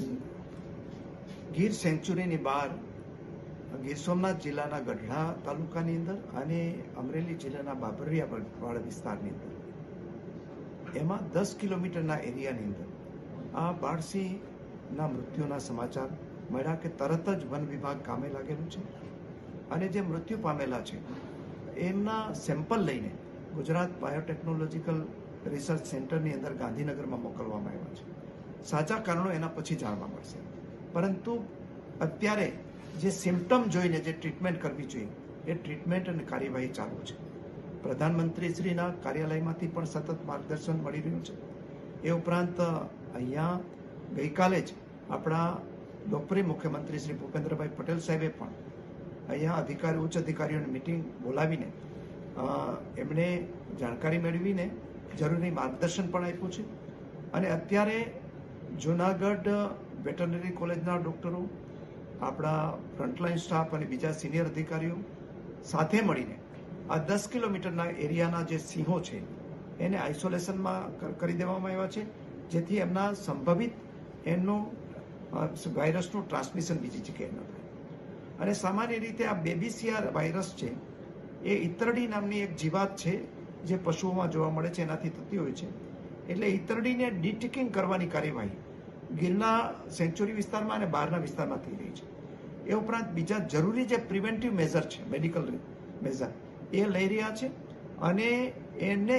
ગીર સેન્ચ્યુરીની બહાર ગીર સોમનાથ જિલ્લાના ગઢડા તાલુકાની અંદર અને અમરેલી જિલ્લાના બાબરિયાવાડ વિસ્તારની અંદર એમાં 10 કિલોમીટરના એરિયાની અંદર આ બાળસિંહના મૃત્યુના સમાચાર મળ્યા કે તરત જ વન વિભાગ કામે લાગેલું છે અને જે મૃત્યુ પામેલા છે એમના સેમ્પલ લઈને ગુજરાત બાયોટેકનોલોજીકલ રિસર્ચ સેન્ટરની અંદર ગાંધીનગરમાં મોકલવામાં આવ્યા છે. સાચા કારણો એના પછી જાણવા મળશે, પરંતુ અત્યારે જે સિમ્પટમ જોઈને જે ટ્રીટમેન્ટ કરવી જોઈએ એ ટ્રીટમેન્ટ અને કાર્યવાહી ચાલુ છે. પ્રધાનમંત્રીશ્રીના કાર્યાલયમાંથી પણ સતત માર્ગદર્શન મળી રહ્યું છે. એ ઉપરાંત અહીંયા ગઈકાલે જ આપણા લોકપ્રિય મુખ્યમંત્રી શ્રી ભૂપેન્દ્રભાઈ પટેલ સાહેબે પણ અહીંયા ઉચ્ચ અધિકારીઓની મિટિંગ બોલાવીને એમણે જાણકારી મેળવીને જરૂરી માર્ગદર્શન પણ આપ્યું છે. અને અત્યારે જૂનાગઢ વેટરનરી કોલેજના ડૉક્ટરો, આપણા ફ્રન્ટલાઇન સ્ટાફ અને બીજા સિનિયર અધિકારીઓ સાથે મળીને આ 10 કિલોમીટરના એરિયાના જે સિંહો છે એને આઇસોલેશનમાં કરી દેવામાં આવ્યા છે, જેથી એમના સંભવિત એમનું વાયરસનું ટ્રાન્સમિશન બીજી જગ્યાએ ન થાય. અને સામાન્ય રીતે આ બેબીસીઆર વાયરસ છે એ ઈતરડી નામની એક જીવાત છે જે પશુઓમાં જોવા મળે છે, એનાથી થતી હોય છે. એટલે ઈતરડીને ડિટિકિંગ કરવાની કાર્યવાહી ગીરના સેન્ચ્યુરી વિસ્તારમાં અને બહારના વિસ્તારમાં થઈ રહી છે. એ ઉપરાંત બીજા જરૂરી જે પ્રિવેન્ટિવ મેઝર છે, મેડિકલ મેઝર, એ લઈ રહ્યા છે. અને એને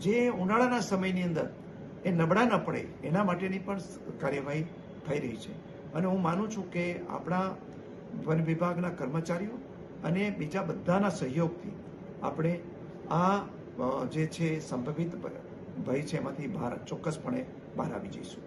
જે ઉનાળાના સમયની અંદર એ નબળા ન પડે એના માટેની પણ કાર્યવાહી થઈ રહી છે. અને હું માનું છું કે આપણા વન વિભાગના કર્મચારીઓ અને બીજા બધાના સહયોગથી આપણે આ જે છે સંભવિત ભય છે એમાંથી ચોક્કસપણે બહાર આવી જઈશું.